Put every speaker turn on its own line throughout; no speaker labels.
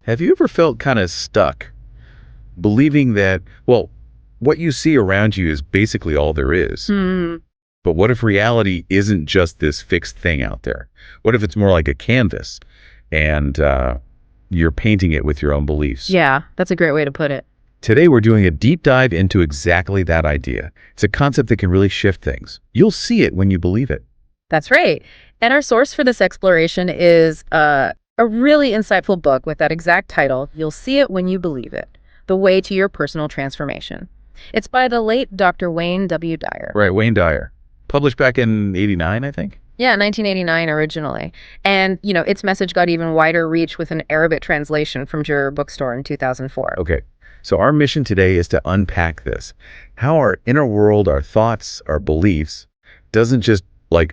Have you ever felt kind of stuck, believing that, well, what you see around you is basically all there is? But what if reality isn't just this fixed thing out there? What if it's more like a canvas and you're painting it with your own beliefs?
Yeah, that's a great way to put it.
Today, we're doing a deep dive into exactly that idea. It's a concept that can really shift things. You'll see it when you believe it.
That's right. And our source for this exploration is a really insightful book with that exact title, You'll See It When You Believe It, The Way to Your Personal Transformation. It's by the late Dr. Wayne W. Dyer.
Right, Wayne Dyer. Published back in '89, I think.
Yeah, 1989 originally. And, its message got even wider reach with an Arabic translation from Juror Bookstore in 2004.
Okay, so our mission today is to unpack this. How our inner world, our thoughts, our beliefs, doesn't just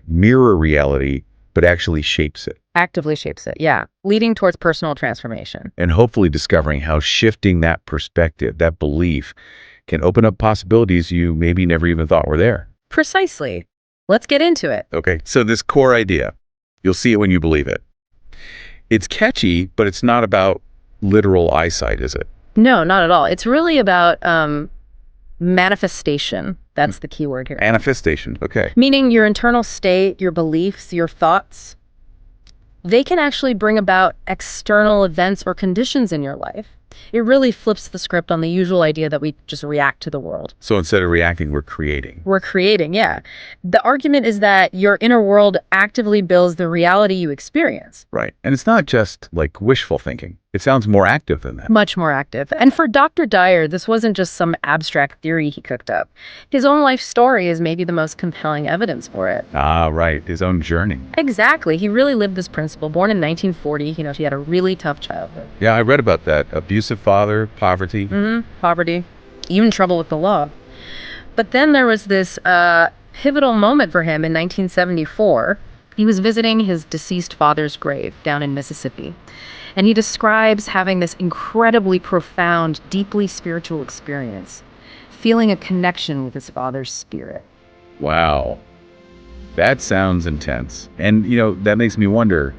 mirror reality, but actually shapes it.
Actively shapes it, yeah. Leading towards personal transformation.
And hopefully discovering how shifting that perspective, that belief, can open up possibilities you maybe never even thought were there.
Precisely. Let's get into it.
Okay, so this core idea, you'll see it when you believe it. It's catchy, but it's not about literal eyesight, is it?
No, not at all. It's really about manifestation. That's the key word here.
Manifestation, okay.
Meaning your internal state, your beliefs, your thoughts, they can actually bring about external events or conditions in your life. It really flips the script on the usual idea that we just react to the world.
So instead of reacting, we're creating.
We're creating, yeah. The argument is that your inner world actively builds the reality you experience.
Right. And it's not just wishful thinking. It sounds more active than that.
Much more active. And for Dr. Dyer, this wasn't just some abstract theory he cooked up. His own life story is maybe the most compelling evidence for it.
Ah, right. His own journey.
Exactly. He really lived this principle. Born in 1940, he had a really tough childhood.
Yeah, I read about that. Abusive father, poverty.
Poverty, even trouble with the law. But then there was this pivotal moment for him in 1974. He was visiting his deceased father's grave down in Mississippi. And he describes having this incredibly profound, deeply spiritual experience, feeling a connection with his father's spirit.
Wow. That sounds intense. And, that makes me wonder,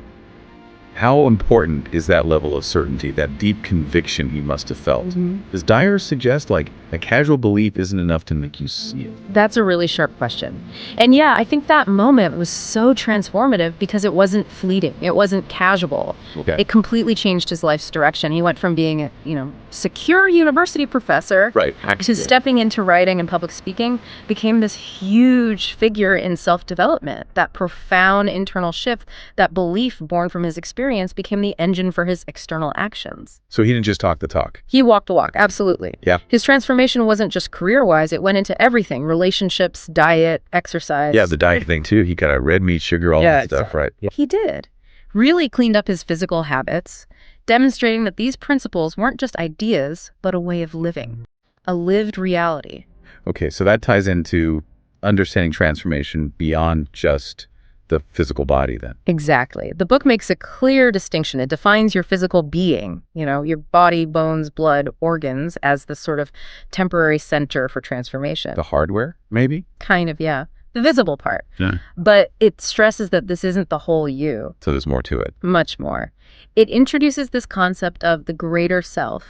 how important is that level of certainty, that deep conviction he must have felt? Does Dyer suggest a casual belief isn't enough to make you see it?
That's a really sharp question. And yeah, I think that moment was so transformative because it wasn't fleeting. It wasn't casual.
Okay.
It completely changed his life's direction. He went from being a, secure university professor to stepping into writing and public speaking, became this huge figure in self-development. That profound internal shift, that belief born from his experience became the engine for his external actions.
So he didn't just talk the talk.
He walked the walk, absolutely.
Yeah.
His transformation wasn't just career-wise, it went into everything, relationships, diet, exercise.
Yeah, the diet thing too. He got a red meat, sugar, all that stuff, right? Yeah.
He did. Really cleaned up his physical habits, demonstrating that these principles weren't just ideas, but a way of living, a lived reality.
Okay, so that ties into understanding transformation beyond just the physical body then.
Exactly. The book makes a clear distinction. It defines your physical being, your body, bones, blood, organs as the sort of temporary center for transformation.
The hardware, maybe?
Kind of, yeah. The visible part.
Yeah.
But it stresses that this isn't the whole you.
So there's more to it.
Much more. It introduces this concept of the greater self,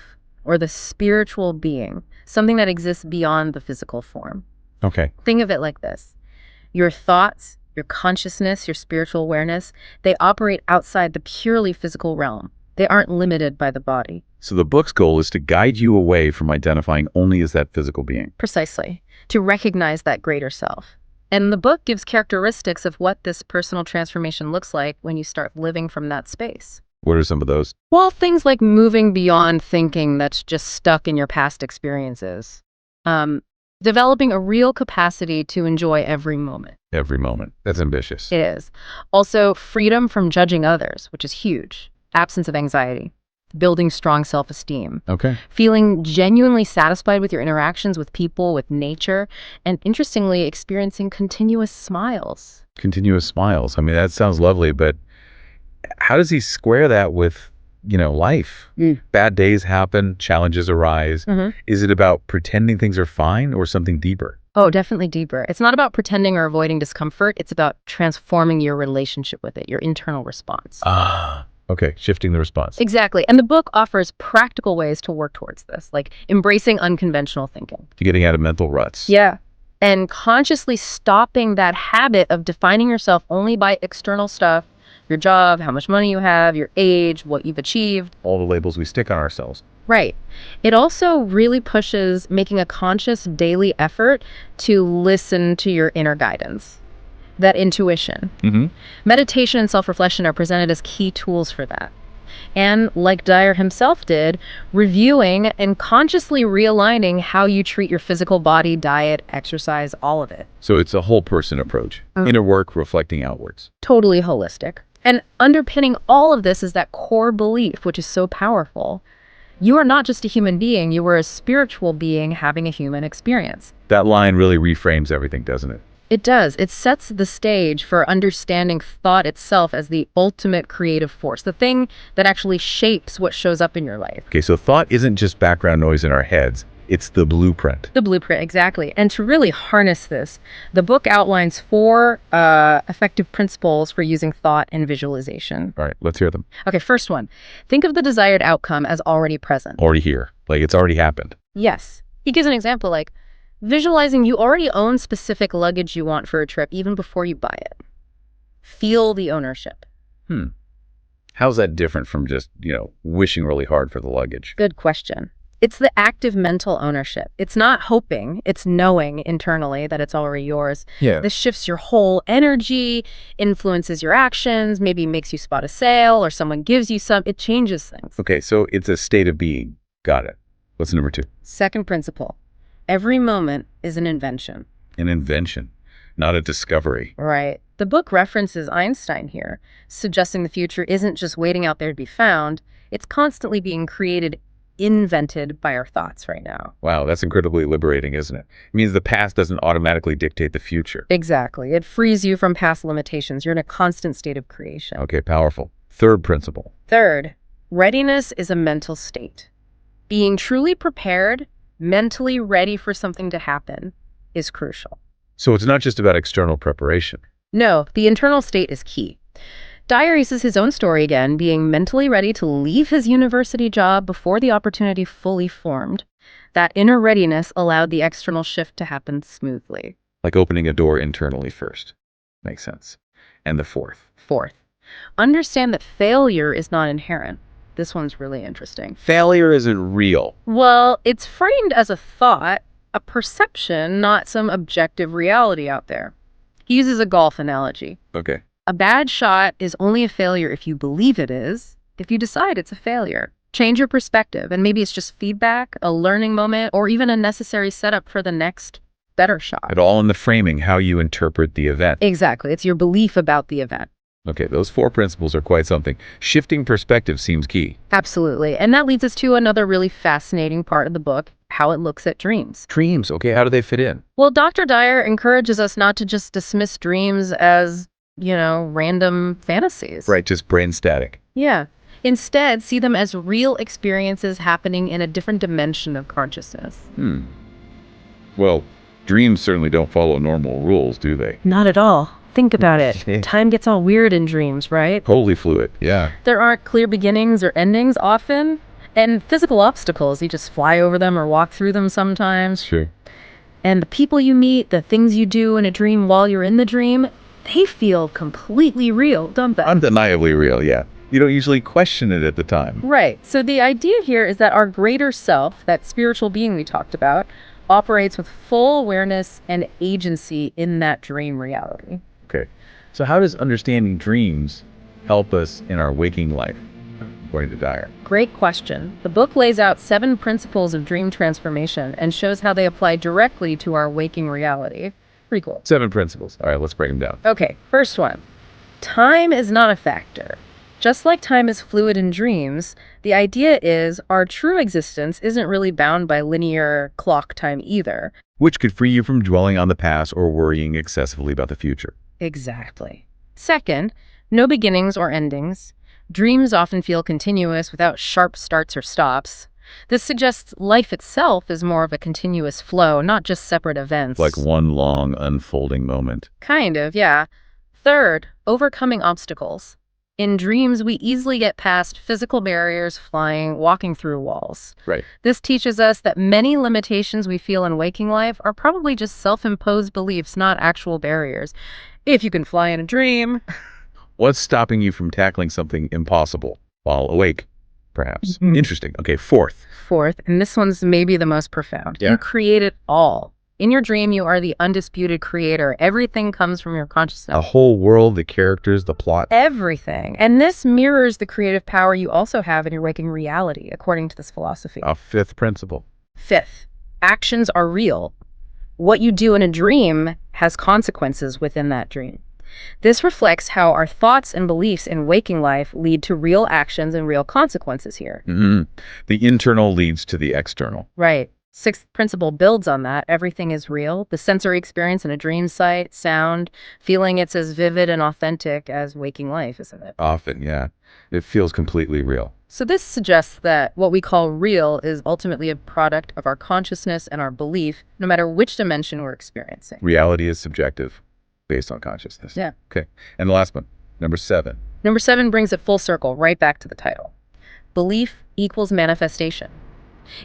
or the spiritual being, something that exists beyond the physical form.
Okay.
Think of it like this. Your thoughts, your consciousness, your spiritual awareness, they operate outside the purely physical realm. They aren't limited by the body.
So the book's goal is to guide you away from identifying only as that physical being.
Precisely. To recognize that greater self. And the book gives characteristics of what this personal transformation looks like when you start living from that space.
What are some of those?
Well, things like moving beyond thinking that's just stuck in your past experiences. Developing a real capacity to enjoy every moment.
Every moment. That's ambitious.
It is. Also, freedom from judging others, which is huge. Absence of anxiety. Building strong self-esteem.
Okay.
Feeling genuinely satisfied with your interactions with people, with nature, and interestingly, experiencing continuous smiles.
Continuous smiles. I mean, that sounds lovely, but how does he square that with life? Bad days happen, challenges arise. Is it about pretending things are fine or something deeper?
Oh, definitely deeper. It's not about pretending or avoiding discomfort. It's about transforming your relationship with it, your internal response.
Okay, shifting the response.
Exactly. And the book offers practical ways to work towards this, like embracing unconventional thinking.
You're getting out of mental ruts.
Yeah. And consciously stopping that habit of defining yourself only by external stuff, your job, how much money you have, your age, what you've achieved.
All the labels we stick on ourselves.
Right. It also really pushes making a conscious daily effort to listen to your inner guidance, that intuition.
Mm-hmm.
Meditation and self-reflection are presented as key tools for that. And like Dyer himself did, reviewing and consciously realigning how you treat your physical body, diet, exercise, all of it.
So it's a whole person approach. Inner work reflecting outwards.
Totally holistic. And underpinning all of this is that core belief, which is so powerful. You are not just a human being, you are a spiritual being having a human experience.
That line really reframes everything, doesn't it?
It does. It sets the stage for understanding thought itself as the ultimate creative force, the thing that actually shapes what shows up in your life.
Okay, so thought isn't just background noise in our heads. It's the blueprint.
The blueprint, exactly. And to really harness this, the book outlines 4 effective principles for using thought and visualization.
All right, let's hear them.
Okay, first one. Think of the desired outcome as already present.
Already here. Like it's already happened.
Yes. He gives an example like, visualizing you already own specific luggage you want for a trip even before you buy it. Feel the ownership.
How's that different from just, wishing really hard for the luggage?
Good question. It's the active mental ownership. It's not hoping, it's knowing internally that it's already yours.
Yeah.
This shifts your whole energy, influences your actions, maybe makes you spot a sale or someone gives you some. It changes things.
Okay, so it's a state of being. Got it. What's number 2?
Second principle. Every moment is an invention.
An invention, not a discovery.
Right. The book references Einstein here, suggesting the future isn't just waiting out there to be found, it's constantly being created, invented by our thoughts right now.
Wow, that's incredibly liberating, isn't it? It means the past doesn't automatically dictate the future.
Exactly. It frees you from past limitations. You're in a constant state of creation.
Okay, powerful. Third principle.
Third, readiness is a mental state. Being truly prepared, mentally ready for something to happen is crucial.
So it's not just about external preparation.
No, the internal state is key. Dyer uses his own story again, being mentally ready to leave his university job before the opportunity fully formed. That inner readiness allowed the external shift to happen smoothly.
Like opening a door internally first. Makes sense. And the fourth.
Fourth, understand that failure is not inherent. This one's really interesting.
Failure isn't real.
Well, it's framed as a thought, a perception, not some objective reality out there. He uses a golf analogy.
Okay.
A bad shot is only a failure if you believe it is, if you decide it's a failure. Change your perspective, and maybe it's just feedback, a learning moment, or even a necessary setup for the next better shot.
It all in the framing, how you interpret the event.
Exactly. It's your belief about the event.
Okay, those 4 principles are quite something. Shifting perspective seems key.
Absolutely. And that leads us to another really fascinating part of the book, how it looks at dreams.
Dreams, okay, how do they fit in?
Well, Dr. Dyer encourages us not to just dismiss dreams as, random fantasies.
Right, just brain static.
Yeah. Instead, see them as real experiences happening in a different dimension of consciousness.
Well, dreams certainly don't follow normal rules, do they?
Not at all. Think about it. Time gets all weird in dreams, right?
Totally fluid, yeah.
There aren't clear beginnings or endings often, and physical obstacles, you just fly over them or walk through them sometimes.
Sure.
And the people you meet, the things you do in a dream while you're in the dream, they feel completely real, don't they?
Undeniably real, yeah. You don't usually question it at the time.
Right. So the idea here is that our greater self, that spiritual being we talked about, operates with full awareness and agency in that dream reality.
Okay. So how does understanding dreams help us in our waking life, according to Dyer?
Great question. The book lays out 7 principles of dream transformation and shows how they apply directly to our waking reality. Pretty cool.
7 principles. All right, let's break them down.
Okay, first one. Time is not a factor. Just like time is fluid in dreams, the idea is our true existence isn't really bound by linear clock time either.
Which could free you from dwelling on the past or worrying excessively about the future.
Exactly. Second, no beginnings or endings. Dreams often feel continuous without sharp starts or stops. This suggests life itself is more of a continuous flow, not just separate events.
Like one long unfolding moment.
Kind of, yeah. Third, overcoming obstacles. In dreams, we easily get past physical barriers, flying, walking through walls.
Right.
This teaches us that many limitations we feel in waking life are probably just self-imposed beliefs, not actual barriers. If you can fly in a dream.
What's stopping you from tackling something impossible while awake, perhaps?
Mhm.
Interesting. Okay, fourth.
Fourth, and this one's maybe the most profound.
Yeah.
You create it all. In your dream, you are the undisputed creator. Everything comes from your consciousness.
The whole world, the characters, the plot.
Everything. And this mirrors the creative power you also have in your waking reality, according to this philosophy.
A fifth principle.
Fifth, actions are real. What you do in a dream has consequences within that dream. This reflects how our thoughts and beliefs in waking life lead to real actions and real consequences here.
Mm-hmm. The internal leads to the external.
Right. Sixth principle builds on that. Everything is real. The sensory experience in a dream, sight, sound, feeling, it's as vivid and authentic as waking life, isn't it?
Often, yeah. It feels completely real.
So this suggests that what we call real is ultimately a product of our consciousness and our belief, no matter which dimension we're experiencing.
Reality is subjective, based on consciousness.
Yeah.
Okay. And the last one, number 7.
Number 7 brings it full circle, right back to the title. Belief equals manifestation.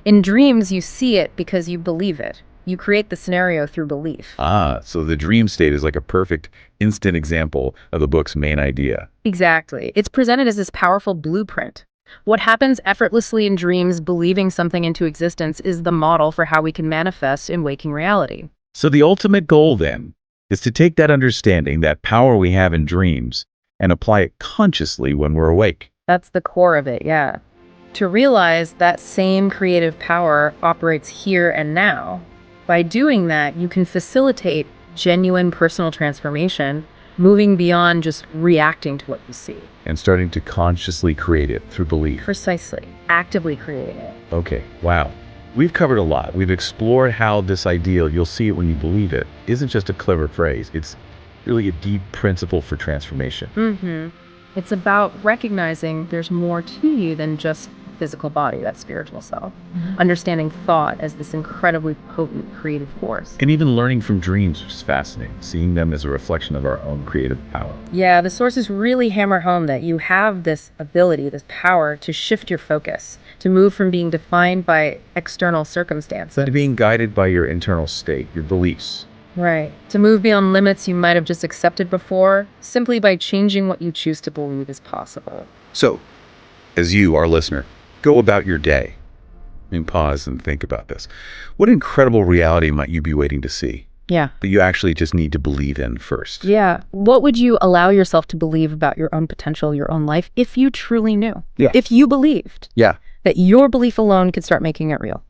In dreams, you see it because you believe it. You create the scenario through belief.
So the dream state is like a perfect instant example of the book's main idea.
Exactly. It's presented as this powerful blueprint. What happens effortlessly in dreams, believing something into existence, is the model for how we can manifest in waking reality.
So the ultimate goal, then, is to take that understanding, that power we have in dreams, and apply it consciously when we're awake.
That's the core of it, yeah. To realize that same creative power operates here and now. By doing that, you can facilitate genuine personal transformation, moving beyond just reacting to what you see.
And starting to consciously create it through belief.
Precisely. Actively creating it.
Okay, wow. We've covered a lot. We've explored how this ideal, you'll see it when you believe it, isn't just a clever phrase. It's really a deep principle for transformation.
Mm-hmm. It's about recognizing there's more to you than just physical body, that spiritual self. Understanding thought as this incredibly potent creative force.
And even learning from dreams is fascinating, seeing them as a reflection of our own creative power.
Yeah, the sources really hammer home that you have this ability, this power to shift your focus, to move from being defined by external circumstances.
To being guided by your internal state, your beliefs.
Right. To move beyond limits you might have just accepted before, simply by changing what you choose to believe is possible.
So, as you, our listener, go about your day, and pause and think about this. What incredible reality might you be waiting to see?
Yeah.
That you actually just need to believe in first?
Yeah. What would you allow yourself to believe about your own potential, your own life, if you truly knew?
Yeah.
If you believed
Yeah.
that your belief alone could start making it real.